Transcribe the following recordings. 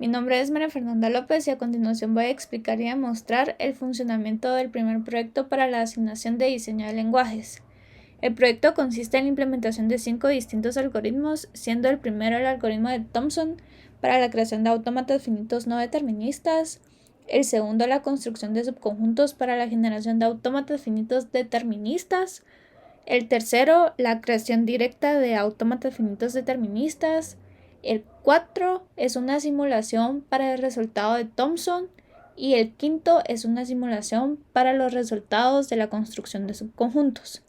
Mi nombre es María Fernanda López y a continuación voy a explicar y demostrar el funcionamiento del primer proyecto para la asignación de diseño de lenguajes. El proyecto consiste en la implementación de 5 distintos algoritmos, siendo el primero el algoritmo de Thomson para la creación de autómatas finitos no deterministas, el segundo la construcción de subconjuntos para la generación de autómatas finitos deterministas, el tercero la creación directa de autómatas finitos deterministas, el 4 es una simulación para el resultado de Thomson y el quinto es una simulación para los resultados de la construcción de subconjuntos.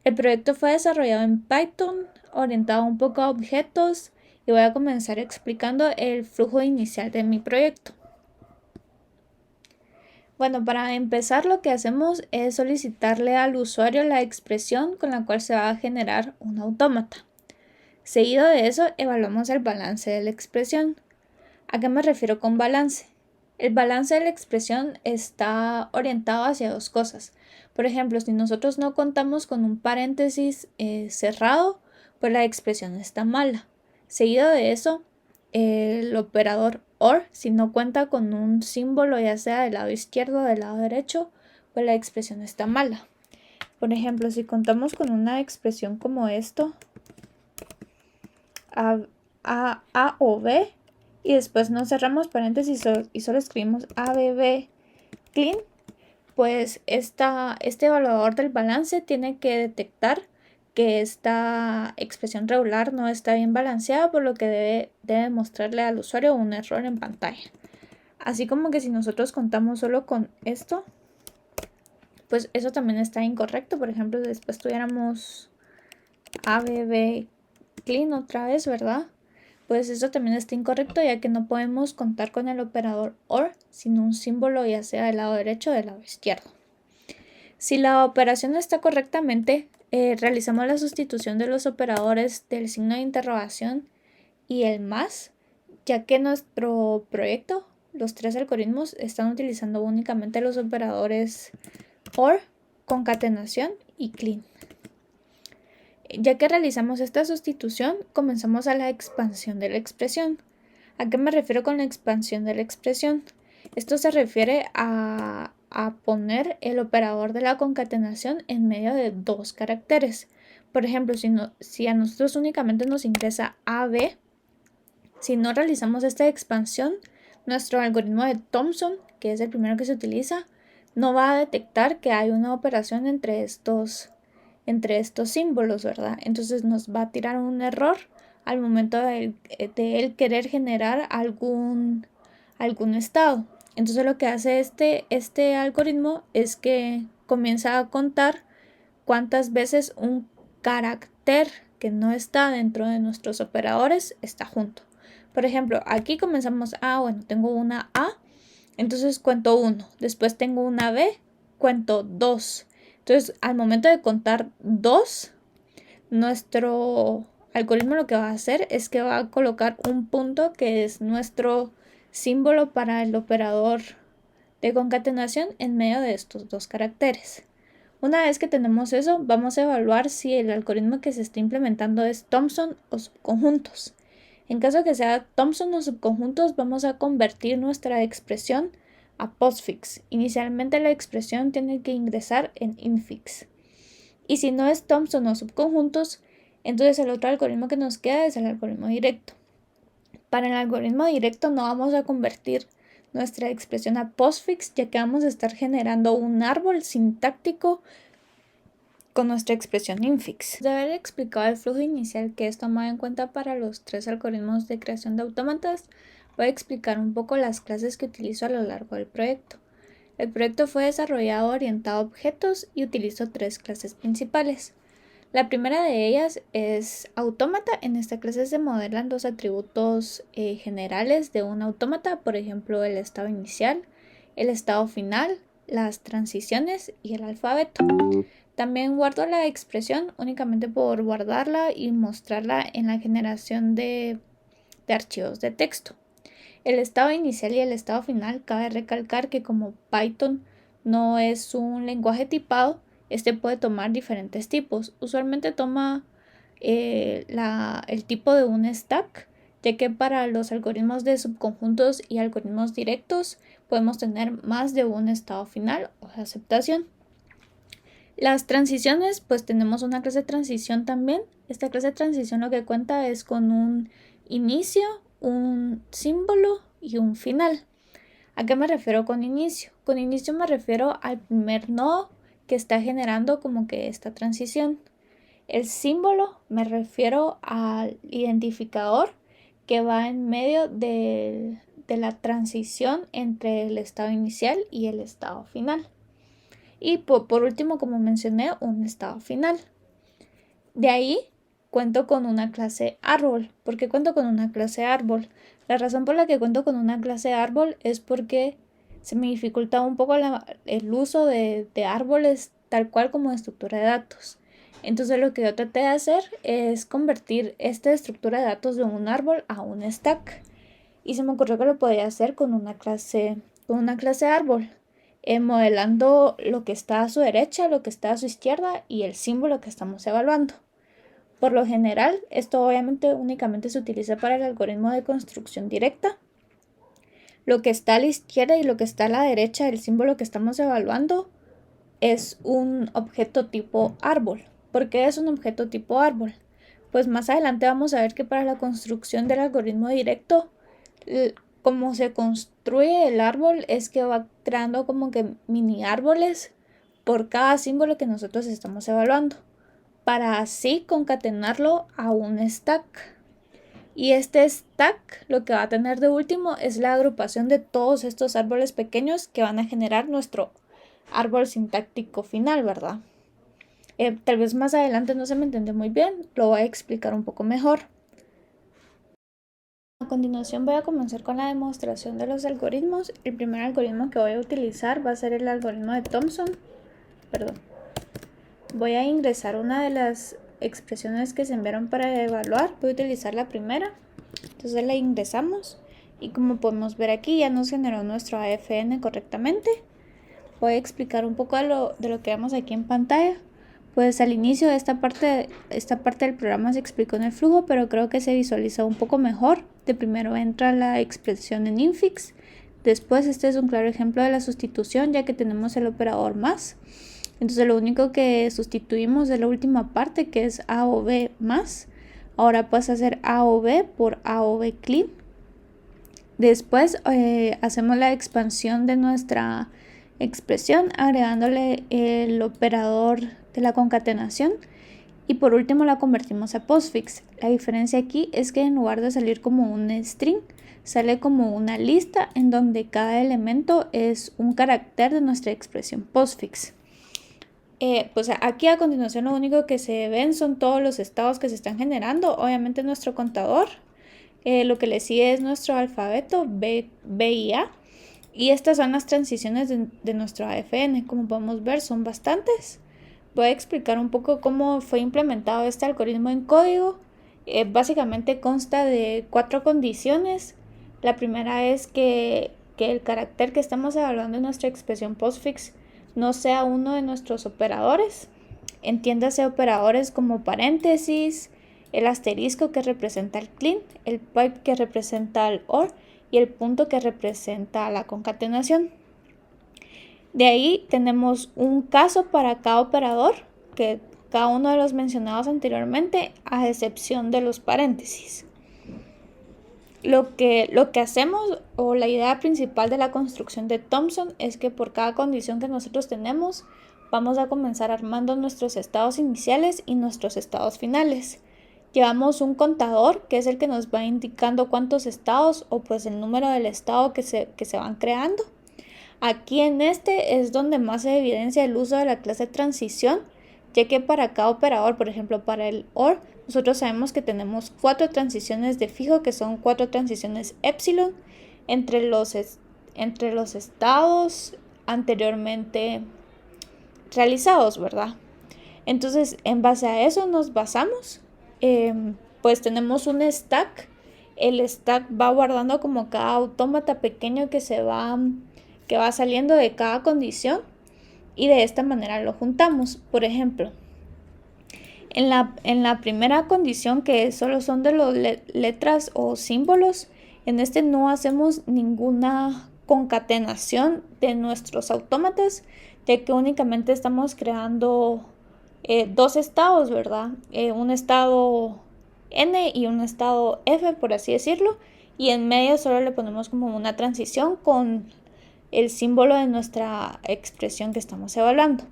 El proyecto fue desarrollado en Python, orientado un poco a objetos, y voy a comenzar explicando el flujo inicial de mi proyecto. Bueno, para empezar lo que hacemos es solicitarle al usuario la expresión con la cual se va a generar un autómata. Seguido de eso, evaluamos el balance de la expresión. ¿A qué me refiero con balance? El balance de la expresión está orientado hacia dos cosas. Por ejemplo, si nosotros no contamos con un paréntesis cerrado, pues la expresión está mala. Seguido de eso, el operador OR, si no cuenta con un símbolo ya sea del lado izquierdo o del lado derecho, pues la expresión está mala. Por ejemplo, si contamos con una expresión como esto, A o B, y después no cerramos paréntesis y solo escribimos ABB clean, pues este evaluador del balance tiene que detectar que esta expresión regular no está bien balanceada, por lo que debe mostrarle al usuario un error en pantalla. Así como que si nosotros contamos solo con esto, pues eso también está incorrecto. Por ejemplo, después tuviéramos ABB clean otra vez, ¿verdad? Pues eso también está incorrecto, ya que no podemos contar con el operador OR sin un símbolo ya sea del lado derecho o del lado izquierdo. Si la operación está correctamente, realizamos la sustitución de los operadores del signo de interrogación y el más, ya que nuestro proyecto, los 3 algoritmos, están utilizando únicamente los operadores OR, concatenación y clean. Ya que realizamos esta sustitución, comenzamos a la expansión de la expresión. ¿A qué me refiero con la expansión de la expresión? Esto se refiere a poner el operador de la concatenación en medio de 2 caracteres. Por ejemplo, si a nosotros únicamente nos ingresa AB, si no realizamos esta expansión, nuestro algoritmo de Thomson, que es el primero que se utiliza, no va a detectar que hay una operación entre estos símbolos, ¿verdad? Entonces nos va a tirar un error al momento de él querer generar algún estado. Entonces lo que hace este algoritmo es que comienza a contar cuántas veces un carácter que no está dentro de nuestros operadores está junto. Por ejemplo, aquí comenzamos tengo una A, entonces cuento 1, después tengo una B, cuento 2. Entonces, al momento de contar 2, nuestro algoritmo lo que va a hacer es que va a colocar un punto que es nuestro símbolo para el operador de concatenación en medio de estos 2 caracteres. Una vez que tenemos eso, vamos a evaluar si el algoritmo que se está implementando es Thomson o subconjuntos. En caso que sea Thomson o subconjuntos, vamos a convertir nuestra expresión a postfix. Inicialmente la expresión tiene que ingresar en infix. Y si no es Thomson o subconjuntos, entonces el otro algoritmo que nos queda es el algoritmo directo. Para el algoritmo directo no vamos a convertir nuestra expresión a postfix, ya que vamos a estar generando un árbol sintáctico con nuestra expresión infix. De haber explicado el flujo inicial que es tomado en cuenta para los 3 algoritmos de creación de autómatas, voy a explicar un poco las clases que utilizo a lo largo del proyecto. El proyecto fue desarrollado orientado a objetos y utilizó 3 clases principales. La primera de ellas es autómata. En esta clase se modelan los atributos generales de un autómata, por ejemplo el estado inicial, el estado final, las transiciones y el alfabeto. También guardo la expresión únicamente por guardarla y mostrarla en la generación de archivos de texto. El estado inicial y el estado final, cabe recalcar que como Python no es un lenguaje tipado, este puede tomar diferentes tipos. Usualmente toma el tipo de un stack, ya que para los algoritmos de subconjuntos y algoritmos directos podemos tener más de un estado final o de aceptación. Las transiciones, pues tenemos una clase de transición también. Esta clase de transición lo que cuenta es con un inicio, un símbolo y un final. ¿A qué me refiero con inicio? Con inicio me refiero al primer nodo que está generando como que esta transición. El símbolo me refiero al identificador que va en medio de la transición entre el estado inicial y el estado final. Y por último, como mencioné, un estado final. De ahí cuento con una clase árbol. ¿Por qué cuento con una clase árbol? La razón por la que cuento con una clase árbol es porque se me dificulta un poco el uso de árboles tal cual como estructura de datos. Entonces lo que yo traté de hacer es convertir esta estructura de datos de un árbol a un stack. Y se me ocurrió que lo podía hacer con una clase árbol. Modelando lo que está a su derecha, lo que está a su izquierda y el símbolo que estamos evaluando. Por lo general, esto obviamente únicamente se utiliza para el algoritmo de construcción directa. Lo que está a la izquierda y lo que está a la derecha del símbolo que estamos evaluando es un objeto tipo árbol. ¿Por qué es un objeto tipo árbol? Pues más adelante vamos a ver que para la construcción del algoritmo directo, como se construye el árbol es que va creando como que mini árboles por cada símbolo que nosotros estamos evaluando, para así concatenarlo a un stack. Y este stack lo que va a tener de último es la agrupación de todos estos árboles pequeños que van a generar nuestro árbol sintáctico final, ¿verdad? Tal vez más adelante no se me entiende muy bien, lo voy a explicar un poco mejor. A continuación voy a comenzar con la demostración de los algoritmos. El primer algoritmo que voy a utilizar va a ser el algoritmo de Thompson. Voy a ingresar una de las expresiones que se enviaron para evaluar. Voy a utilizar la primera. Entonces la ingresamos y como podemos ver aquí ya nos generó nuestro AFN correctamente. Voy a explicar un poco de lo que vemos aquí en pantalla. Pues al inicio de esta parte del programa se explicó en el flujo, pero creo que se visualiza un poco mejor. De primero entra la expresión en infix. Después este es un claro ejemplo de la sustitución, ya que tenemos el operador más. Entonces lo único que sustituimos es la última parte, que es A o B más. Ahora pasa a ser A o B por A o B clean. Después hacemos la expansión de nuestra expresión agregándole el operador de la concatenación y por último la convertimos a postfix. La diferencia aquí es que en lugar de salir como un string, sale como una lista en donde cada elemento es un carácter de nuestra expresión postfix. Pues aquí a continuación lo único que se ven son todos los estados que se están generando, obviamente nuestro contador. Lo que le sigue es nuestro alfabeto B y A. Y estas son las transiciones de nuestro AFN. Como podemos ver, son bastantes. Voy a explicar un poco cómo fue implementado este algoritmo en código. Básicamente consta de 4 condiciones. La primera es que el carácter que estamos evaluando en nuestra expresión postfix no sea uno de nuestros operadores. Entiéndase operadores como paréntesis, el asterisco que representa el clean, el pipe que representa el OR y el punto que representa la concatenación. De ahí tenemos un caso para cada operador, que cada uno de los mencionados anteriormente, a excepción de los paréntesis. Lo que hacemos, o la idea principal de la construcción de Thompson, es que por cada condición que nosotros tenemos, vamos a comenzar armando nuestros estados iniciales y nuestros estados finales. Llevamos un contador que es el que nos va indicando cuántos estados o pues el número del estado que se van creando. Aquí en este es donde más se evidencia el uso de la clase transición, ya que para cada operador, por ejemplo para el OR, nosotros sabemos que tenemos 4 transiciones de fijo, que son 4 transiciones epsilon entre los estados anteriormente realizados, ¿verdad? Entonces en base a eso nos basamos. Pues tenemos un stack. El stack va guardando como cada autómata pequeño que va saliendo de cada condición y de esta manera lo juntamos. Por ejemplo, En la primera condición, que solo son de las letras o símbolos, en este no hacemos ninguna concatenación de nuestros autómatas, ya que únicamente estamos creando dos estados, ¿verdad? Un estado N y un estado F, por así decirlo, y en medio solo le ponemos como una transición con el símbolo de nuestra expresión que estamos evaluando.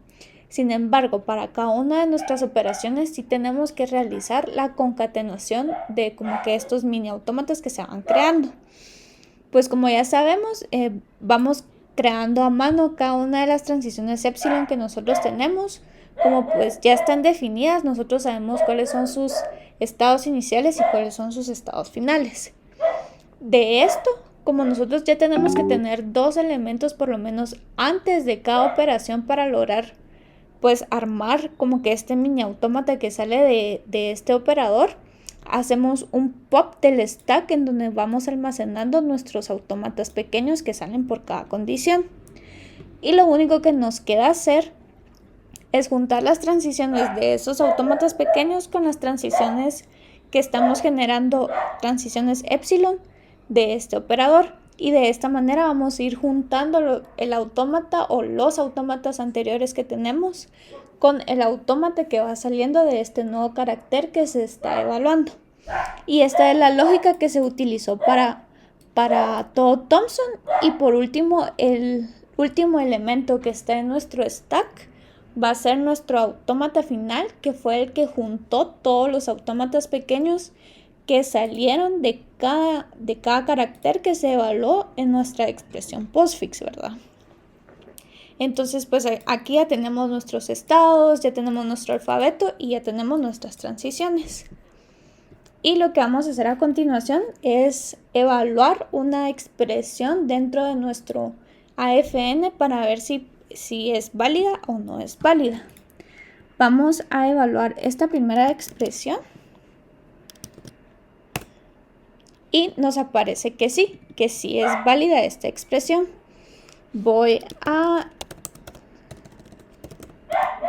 Sin embargo, para cada una de nuestras operaciones sí tenemos que realizar la concatenación de como que estos mini autómatas que se van creando. Pues como ya sabemos, vamos creando a mano cada una de las transiciones epsilon que nosotros tenemos. Como pues ya están definidas, nosotros sabemos cuáles son sus estados iniciales y cuáles son sus estados finales. De esto, como nosotros ya tenemos que tener dos elementos por lo menos antes de cada operación para lograr pues armar como que este mini autómata que sale de este operador, hacemos un pop del stack en donde vamos almacenando nuestros autómatas pequeños que salen por cada condición. Y lo único que nos queda hacer es juntar las transiciones de esos autómatas pequeños con las transiciones que estamos generando, transiciones epsilon de este operador. Y de esta manera vamos a ir juntando el autómata o los autómatas anteriores que tenemos con el autómata que va saliendo de este nuevo carácter que se está evaluando. Y esta es la lógica que se utilizó para todo Thompson. Y por último, el último elemento que está en nuestro stack va a ser nuestro autómata final, que fue el que juntó todos los autómatas pequeños que salieron de cada carácter que se evaluó en nuestra expresión postfix, ¿verdad? Entonces, pues aquí ya tenemos nuestros estados, ya tenemos nuestro alfabeto y ya tenemos nuestras transiciones. Y lo que vamos a hacer a continuación es evaluar una expresión dentro de nuestro AFN para ver si es válida o no es válida. Vamos a evaluar esta primera expresión. Y nos aparece que sí es válida esta expresión. Voy a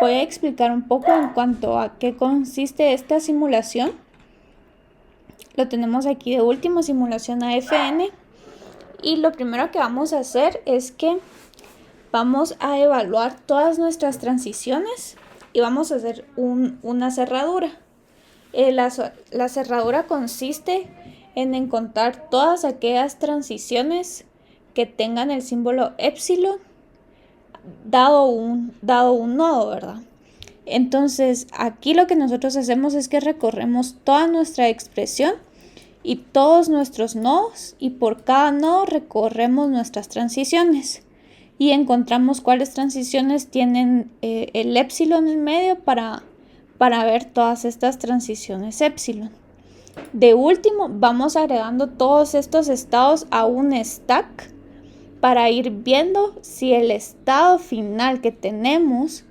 explicar un poco en cuanto a qué consiste esta simulación. Lo tenemos aquí de último, simulación AFN. Y lo primero que vamos a hacer es que vamos a evaluar todas nuestras transiciones y vamos a hacer una cerradura. La cerradura consiste en encontrar todas aquellas transiciones que tengan el símbolo epsilon dado un nodo, ¿verdad? Entonces aquí lo que nosotros hacemos es que recorremos toda nuestra expresión y todos nuestros nodos, y por cada nodo recorremos nuestras transiciones y encontramos cuáles transiciones tienen el epsilon en medio para ver todas estas transiciones epsilon. De último, vamos agregando todos estos estados a un stack para ir viendo si el estado final que tenemos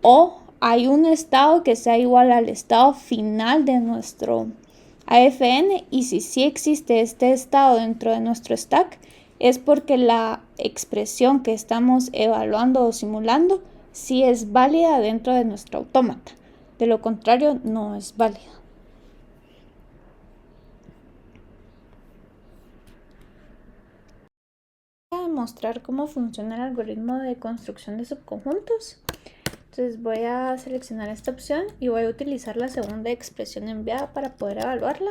o hay un estado que sea igual al estado final de nuestro AFN, y si sí existe este estado dentro de nuestro stack es porque la expresión que estamos evaluando o simulando sí es válida dentro de nuestro autómata. De lo contrario, no es válida. Voy a mostrar cómo funciona el algoritmo de construcción de subconjuntos. Entonces voy a seleccionar esta opción y voy a utilizar la segunda expresión enviada para poder evaluarla.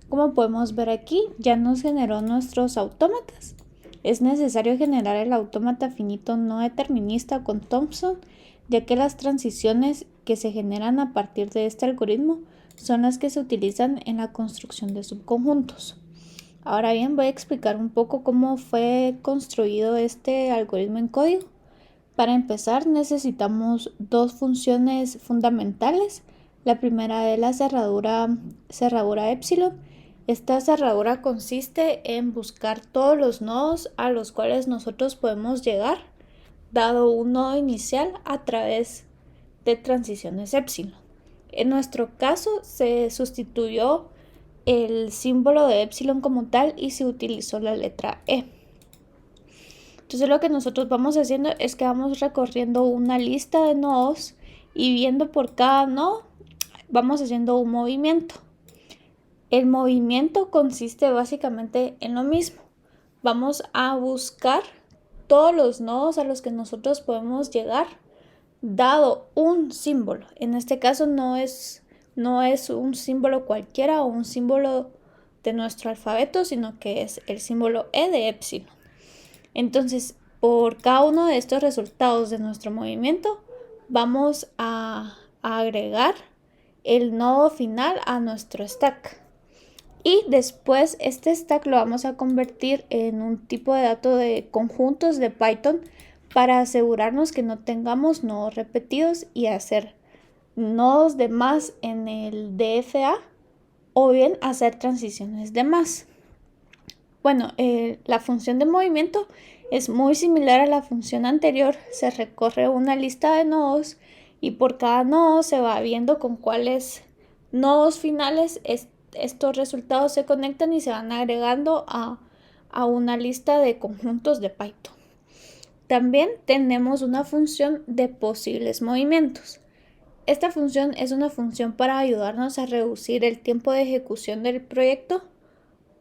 Como podemos ver aquí, ya nos generó nuestros autómatas. Es necesario generar el autómata finito no determinista con Thompson, ya que las transiciones que se generan a partir de este algoritmo son las que se utilizan en la construcción de subconjuntos. Ahora bien, voy a explicar un poco cómo fue construido este algoritmo en código. Para empezar, necesitamos dos funciones fundamentales. La primera es la cerradura epsilon. Esta cerradura consiste en buscar todos los nodos a los cuales nosotros podemos llegar, dado un nodo inicial a través de transiciones epsilon. En nuestro caso, se sustituyó el símbolo de epsilon como tal y se utilizó la letra E. Entonces lo que nosotros vamos haciendo es que vamos recorriendo una lista de nodos y viendo por cada nodo vamos haciendo un movimiento. El movimiento consiste básicamente en lo mismo. Vamos a buscar todos los nodos a los que nosotros podemos llegar dado un símbolo. En este caso no es un símbolo cualquiera o un símbolo de nuestro alfabeto, sino que es el símbolo E de epsilon. Entonces, por cada uno de estos resultados de nuestro movimiento, vamos a agregar el nodo final a nuestro stack. Y después este stack lo vamos a convertir en un tipo de dato de conjuntos de Python para asegurarnos que no tengamos nodos repetidos y hacer nodos de más en el DFA o bien hacer transiciones de más. Bueno, la función de movimiento es muy similar a la función anterior. Se recorre una lista de nodos y por cada nodo se va viendo con cuáles nodos finales estos resultados se conectan y se van agregando a una lista de conjuntos de Python. También tenemos una función de posibles movimientos. Esta función es una función para ayudarnos a reducir el tiempo de ejecución del proyecto,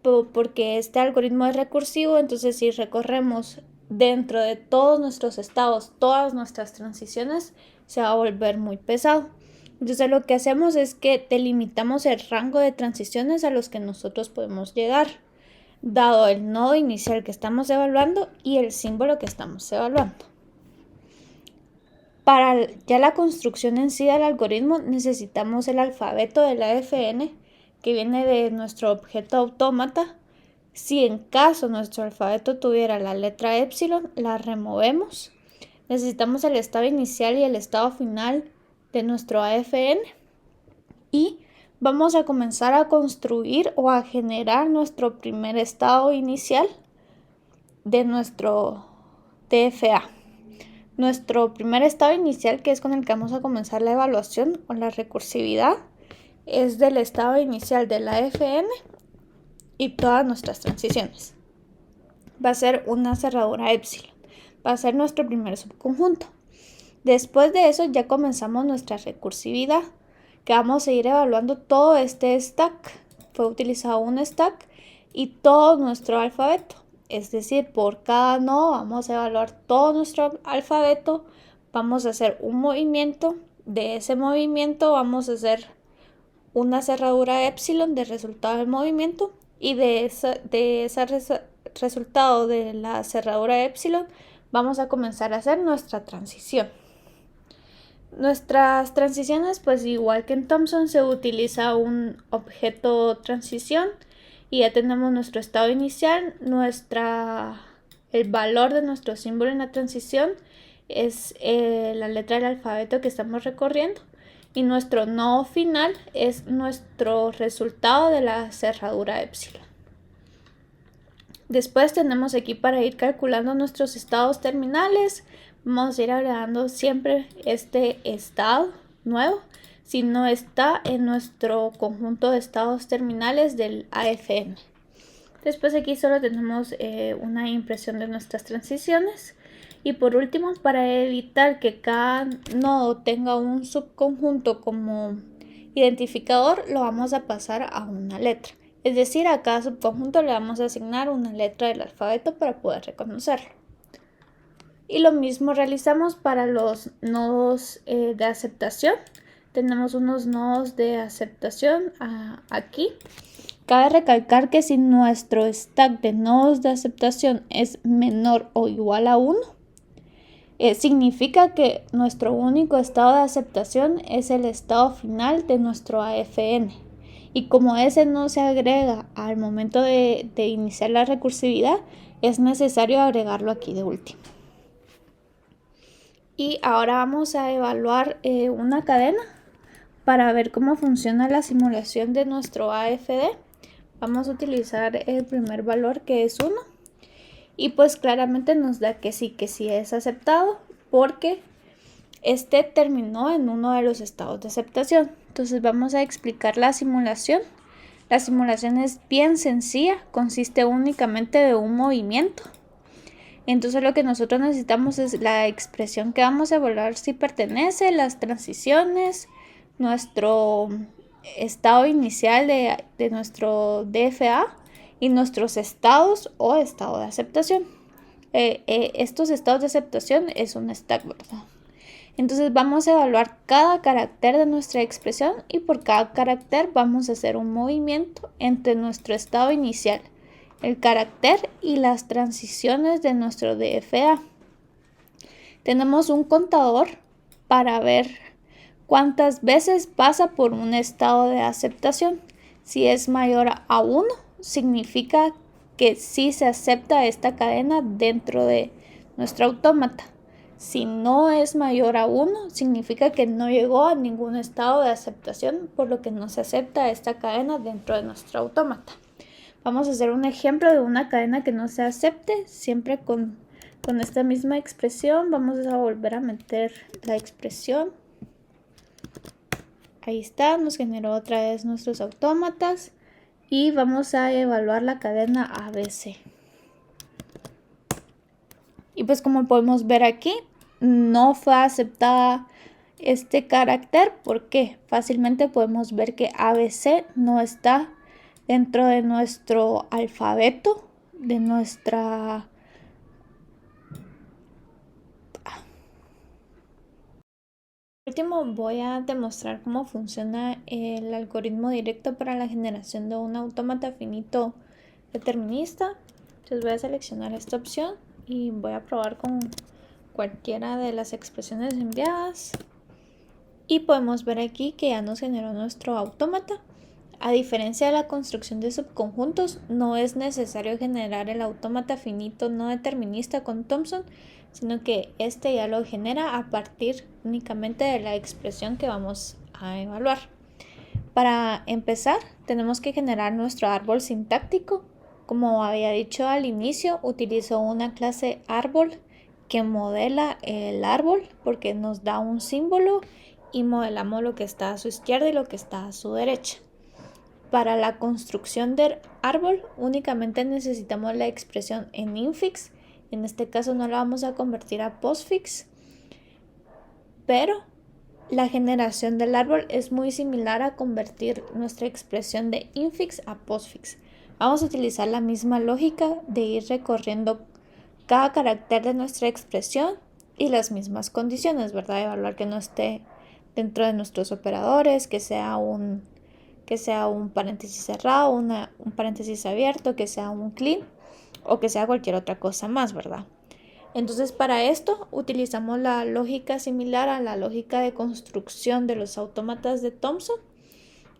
porque este algoritmo es recursivo. Entonces si recorremos dentro de todos nuestros estados, todas nuestras transiciones, se va a volver muy pesado. Entonces lo que hacemos es que delimitamos el rango de transiciones a los que nosotros podemos llegar, dado el nodo inicial que estamos evaluando y el símbolo que estamos evaluando. Para ya la construcción en sí del algoritmo necesitamos el alfabeto de la AFN, que viene de nuestro objeto autómata. Si en caso nuestro alfabeto tuviera la letra epsilon, la removemos. Necesitamos el estado inicial y el estado final de nuestro AFN y vamos a comenzar a construir o a generar nuestro primer estado inicial de nuestro DFA. Nuestro primer estado inicial, que es con el que vamos a comenzar la evaluación o la recursividad, es del estado inicial de la AFN y todas nuestras transiciones. Va a ser una cerradura epsilon. Va a ser nuestro primer subconjunto. Después de eso ya comenzamos nuestra recursividad, que vamos a ir evaluando todo este stack. Fue utilizado un stack y todo nuestro alfabeto. Es decir, por cada nodo vamos a evaluar todo nuestro alfabeto, vamos a hacer un movimiento, de ese movimiento vamos a hacer una cerradura epsilon de resultado del movimiento y de ese resultado de la cerradura epsilon vamos a comenzar a hacer nuestra transición. Nuestras transiciones, pues igual que en Thomson, se utiliza un objeto transición y ya tenemos nuestro estado inicial. El valor de nuestro símbolo en la transición es la letra del alfabeto que estamos recorriendo y nuestro nodo final es nuestro resultado de la cerradura epsilon. Después tenemos aquí para ir calculando nuestros estados terminales. Vamos a ir agregando siempre este estado nuevo si no está en nuestro conjunto de estados terminales del AFN. Después aquí solo tenemos una impresión de nuestras transiciones. Y por último, para evitar que cada nodo tenga un subconjunto como identificador, lo vamos a pasar a una letra. Es decir, a cada subconjunto le vamos a asignar una letra del alfabeto para poder reconocerlo. Y lo mismo realizamos para los nodos de aceptación. Tenemos unos nodos de aceptación aquí. Cabe recalcar que si nuestro stack de nodos de aceptación es menor o igual a 1, significa que nuestro único estado de aceptación es el estado final de nuestro AFN. Y como ese no se agrega al momento de iniciar la recursividad, es necesario agregarlo aquí de último. Y ahora vamos a evaluar una cadena para ver cómo funciona la simulación de nuestro AFD. Vamos a utilizar el primer valor, que es 1. Y pues claramente nos da que sí es aceptado, porque este terminó en uno de los estados de aceptación. Entonces vamos a explicar la simulación. La simulación es bien sencilla, consiste únicamente de un movimiento. Entonces lo que nosotros necesitamos es la expresión que vamos a evaluar si pertenece, las transiciones, nuestro estado inicial de nuestro DFA y nuestros estados o estado de aceptación. Estos estados de aceptación es un stack, ¿verdad? Entonces vamos a evaluar cada carácter de nuestra expresión y por cada carácter vamos a hacer un movimiento entre nuestro estado inicial, el carácter y las transiciones de nuestro DFA. Tenemos un contador para ver cuántas veces pasa por un estado de aceptación. Si es mayor a 1, significa que sí se acepta esta cadena dentro de nuestro autómata. Si no es mayor a 1, significa que no llegó a ningún estado de aceptación, por lo que no se acepta esta cadena dentro de nuestro autómata. Vamos a hacer un ejemplo de una cadena que no se acepte, siempre con esta misma expresión. Vamos a volver a meter la expresión. Ahí está, nos generó otra vez nuestros autómatas y vamos a evaluar la cadena ABC. Y pues como podemos ver aquí, no fue aceptada este carácter porque fácilmente podemos ver que ABC no está dentro de nuestro alfabeto, de nuestra... Por último, voy a demostrar cómo funciona el algoritmo directo para la generación de un autómata finito determinista. Entonces voy a seleccionar esta opción y voy a probar con cualquiera de las expresiones enviadas. Y podemos ver aquí que ya nos generó nuestro autómata. A diferencia de la construcción de subconjuntos, no es necesario generar el autómata finito no determinista con Thompson, sino que este ya lo genera a partir únicamente de la expresión que vamos a evaluar. Para empezar, tenemos que generar nuestro árbol sintáctico. Como había dicho al inicio, utilizo una clase árbol que modela el árbol porque nos da un símbolo y modelamos lo que está a su izquierda y lo que está a su derecha. Para la construcción del árbol únicamente necesitamos la expresión en infix. En este caso no la vamos a convertir a postfix, pero la generación del árbol es muy similar a convertir nuestra expresión de infix a postfix. Vamos a utilizar la misma lógica de ir recorriendo cada carácter de nuestra expresión y las mismas condiciones, ¿verdad? Evaluar que no esté dentro de nuestros operadores, que sea un paréntesis cerrado, un paréntesis abierto, que sea un clean o que sea cualquier otra cosa más, ¿verdad? Entonces para esto utilizamos la lógica similar a la lógica de construcción de los autómatas de Thompson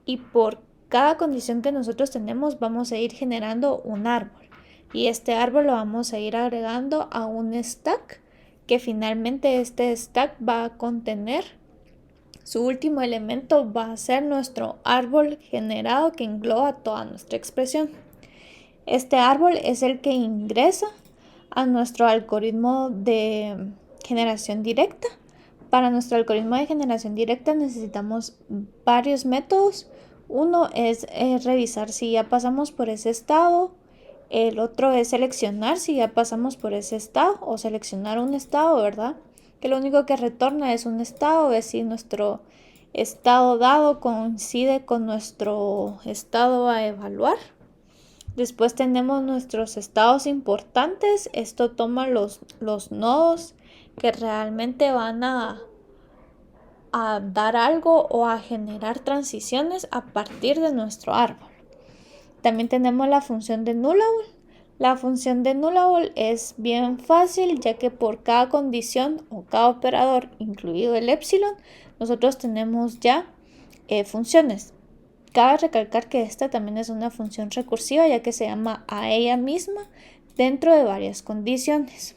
y por cada condición que nosotros tenemos vamos a ir generando un árbol y este árbol lo vamos a ir agregando a un stack que finalmente este stack va a contener su último elemento, va a ser nuestro árbol generado que engloba toda nuestra expresión. Este árbol es el que ingresa a nuestro algoritmo de generación directa. Para nuestro algoritmo de generación directa necesitamos varios métodos. Uno es revisar si ya pasamos por ese estado. El otro es seleccionar si ya pasamos por ese estado o seleccionar un estado, ¿verdad? Que lo único que retorna es un estado, es si nuestro estado dado coincide con nuestro estado a evaluar. Después tenemos nuestros estados importantes. Esto toma los nodos que realmente van a dar algo o a generar transiciones a partir de nuestro árbol. También tenemos la función de nullable. La función de nullable es bien fácil, ya que por cada condición o cada operador, incluido el epsilon, nosotros tenemos ya funciones. Cabe recalcar que esta también es una función recursiva, ya que se llama a ella misma dentro de varias condiciones.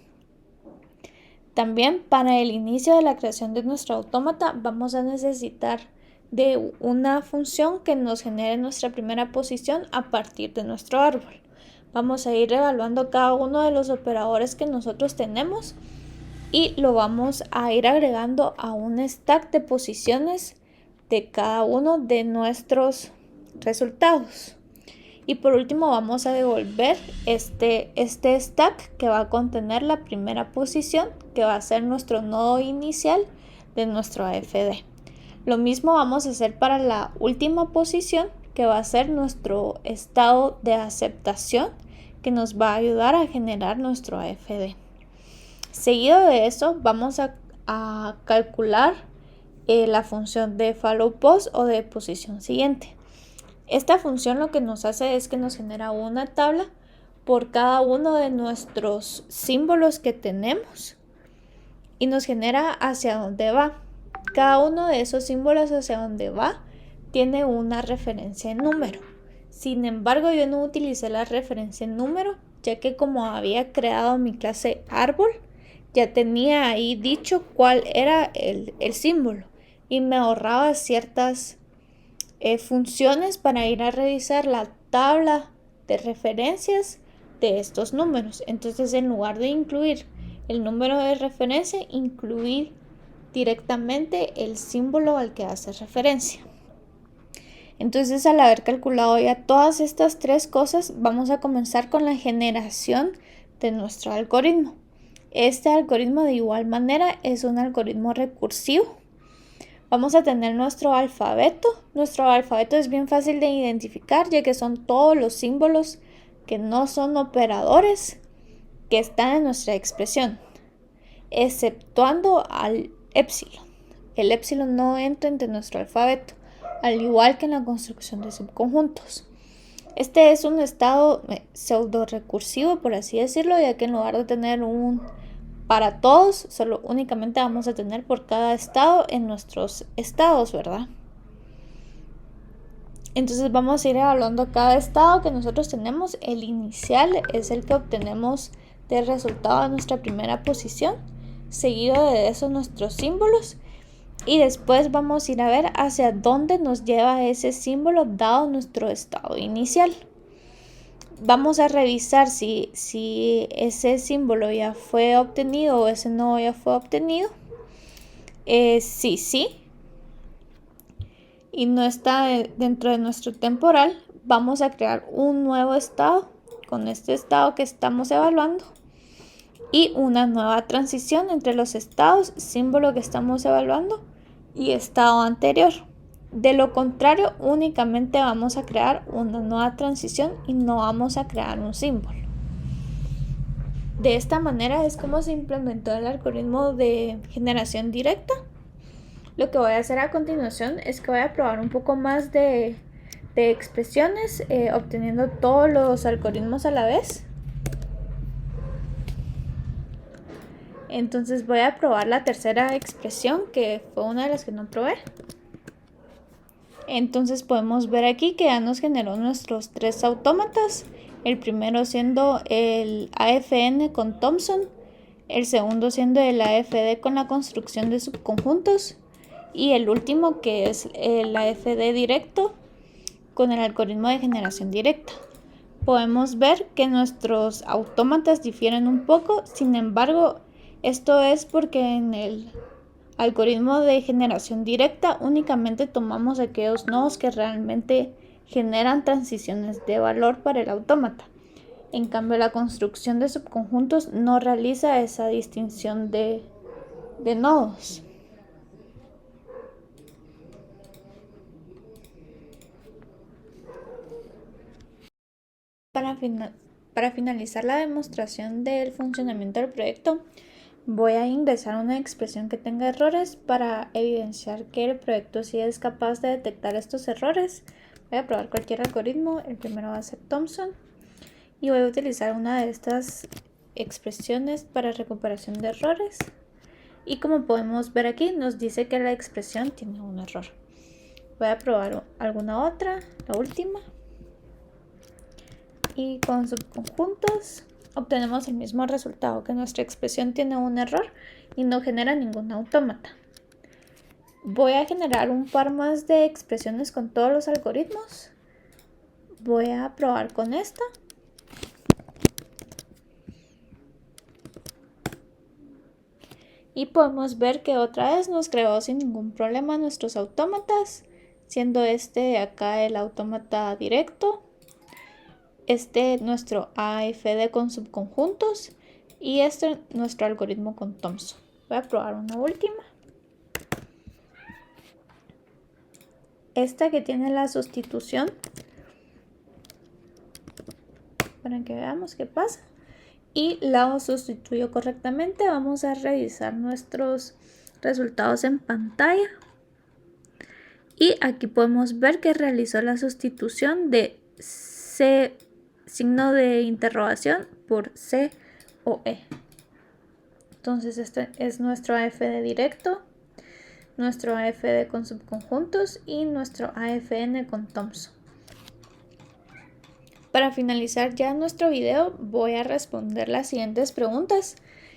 También para el inicio de la creación de nuestro autómata vamos a necesitar de una función que nos genere nuestra primera posición a partir de nuestro árbol. Vamos a ir evaluando cada uno de los operadores que nosotros tenemos y lo vamos a ir agregando a un stack de posiciones de cada uno de nuestros resultados. Y por último vamos a devolver este stack que va a contener la primera posición, que va a ser nuestro nodo inicial de nuestro AFD. Lo mismo vamos a hacer para la última posición, que va a ser nuestro estado de aceptación, que nos va a ayudar a generar nuestro AFD. Seguido de eso, vamos a calcular la función de follow post o de posición siguiente. Esta función lo que nos hace es que nos genera una tabla por cada uno de nuestros símbolos que tenemos y nos genera hacia dónde va. Cada uno de esos símbolos hacia dónde va tiene una referencia en número. Sin embargo, yo no utilicé la referencia en número, ya que como había creado mi clase árbol, ya tenía ahí dicho cuál era el símbolo y me ahorraba ciertas funciones para ir a revisar la tabla de referencias de estos números. Entonces, en lugar de incluir el número de referencia, incluir directamente el símbolo al que hace referencia. Entonces, al haber calculado ya todas estas tres cosas, vamos a comenzar con la generación de nuestro algoritmo. Este algoritmo de igual manera es un algoritmo recursivo. Vamos a tener nuestro alfabeto. Nuestro alfabeto es bien fácil de identificar, ya que son todos los símbolos que no son operadores que están en nuestra expresión, exceptuando al épsilon. El épsilon no entra entre nuestro alfabeto, al igual que en la construcción de subconjuntos. Este es un estado pseudo recursivo, por así decirlo, ya que en lugar de tener un para todos, solo únicamente vamos a tener por cada estado en nuestros estados, ¿verdad? Entonces vamos a ir evaluando cada estado que nosotros tenemos. El inicial es el que obtenemos del resultado de nuestra primera posición, seguido de eso nuestros símbolos, y después vamos a ir a ver hacia dónde nos lleva ese símbolo dado nuestro estado inicial. Vamos a revisar si ese símbolo ya fue obtenido o ese no ya fue obtenido. Sí. Y no está dentro de nuestro temporal, vamos a crear un nuevo estado con este estado que estamos evaluando y una nueva transición entre los estados, símbolo que estamos evaluando y estado anterior. De lo contrario, únicamente vamos a crear una nueva transición y no vamos a crear un símbolo. De esta manera es como se implementó el algoritmo de generación directa. Lo que voy a hacer a continuación es que voy a probar un poco más de expresiones, obteniendo todos los algoritmos a la vez. Entonces voy a probar la tercera expresión, que fue una de las que no probé. Entonces podemos ver aquí que ya nos generó nuestros tres autómatas. El primero siendo el AFN con Thompson, el segundo siendo el AFD con la construcción de subconjuntos y el último que es el AFD directo con el algoritmo de generación directa. Podemos ver que nuestros autómatas difieren un poco, sin embargo, esto es porque en el algoritmo de generación directa únicamente tomamos aquellos nodos que realmente generan transiciones de valor para el autómata. En cambio, la construcción de subconjuntos no realiza esa distinción de nodos. Para finalizar la demostración del funcionamiento del proyecto, voy a ingresar una expresión que tenga errores para evidenciar que el proyecto sí es capaz de detectar estos errores. Voy a probar cualquier algoritmo. El primero va a ser Thompson y voy a utilizar una de estas expresiones para recuperación de errores. Y como podemos ver aquí, nos dice que la expresión tiene un error. Voy a probar alguna otra, la última. Y con subconjuntos obtenemos el mismo resultado, que nuestra expresión tiene un error y no genera ningún autómata. Voy a generar un par más de expresiones con todos los algoritmos. Voy a probar con esta. Y podemos ver que otra vez nos creó sin ningún problema nuestros autómatas, siendo este de acá el autómata directo, este nuestro AFD con subconjuntos y este nuestro algoritmo con Thompson. Voy a probar una última. esta que tiene la sustitución para que veamos qué pasa. Y la sustituyo correctamente. Vamos a revisar nuestros resultados en pantalla. Y aquí podemos ver que realizó la sustitución de C, signo de interrogación, por C o E. Entonces este es nuestro AFD directo, nuestro AFD con subconjuntos y nuestro AFN con Thompson. Para finalizar ya nuestro video voy a responder las siguientes preguntas,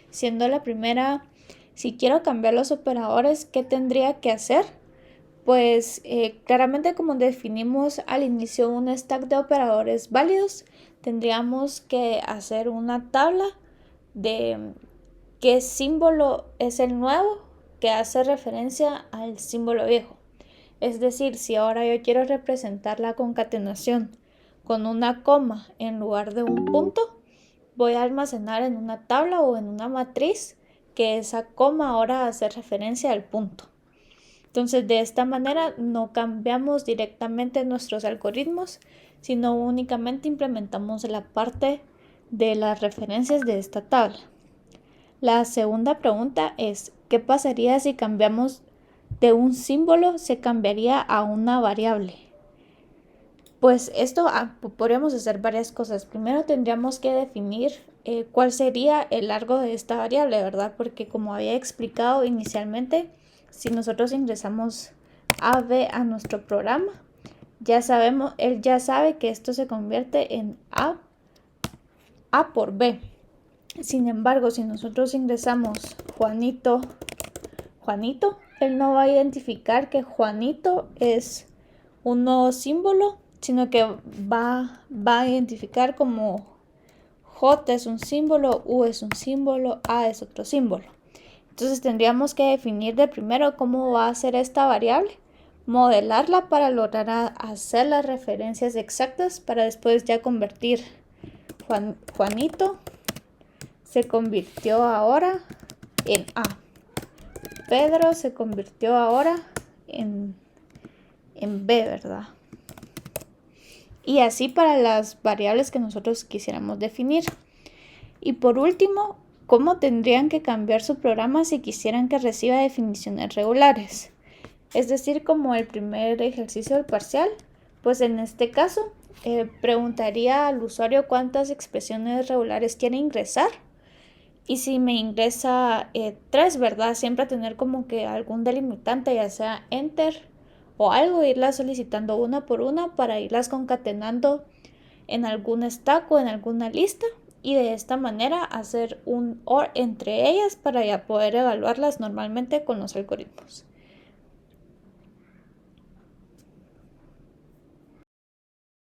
siendo la primera: si quiero cambiar los operadores, ¿qué tendría que hacer? Pues claramente, como definimos al inicio un stack de operadores válidos, tendríamos que hacer una tabla de qué símbolo es el nuevo que hace referencia al símbolo viejo. Es decir, si ahora yo quiero representar la concatenación con una coma en lugar de un punto, voy a almacenar en una tabla o en una matriz que esa coma ahora hace referencia al punto. Entonces, de esta manera no cambiamos directamente nuestros algoritmos, sino únicamente implementamos la parte de las referencias de esta tabla. La segunda pregunta es: ¿qué pasaría si cambiamos de un símbolo? Se cambiaría a una variable. Pues esto podríamos hacer varias cosas. Primero tendríamos que definir cuál sería el largo de esta variable, ¿verdad? Porque como había explicado inicialmente, si nosotros ingresamos AB a nuestro programa, él ya sabe que esto se convierte en A por B. Sin embargo, si nosotros ingresamos Juanito, él no va a identificar que Juanito es un nuevo símbolo, sino que va a identificar como J es un símbolo, U es un símbolo, A es otro símbolo. Entonces tendríamos que definir de primero cómo va a ser esta variable, modelarla para lograr hacer las referencias exactas, para después ya convertir Juanito se convirtió ahora en A. Pedro se convirtió ahora en B, ¿verdad? Y así para las variables que nosotros quisiéramos definir. Y por último, ¿cómo tendrían que cambiar su programa si quisieran que reciba definiciones regulares? Es decir, como el primer ejercicio del parcial, pues en este caso preguntaría al usuario cuántas expresiones regulares quiere ingresar. Y si me ingresa 3, ¿verdad? Siempre tener como que algún delimitante, ya sea enter o algo, irlas solicitando una por una para irlas concatenando en algún stack o en alguna lista, y de esta manera hacer un OR entre ellas para ya poder evaluarlas normalmente con los algoritmos.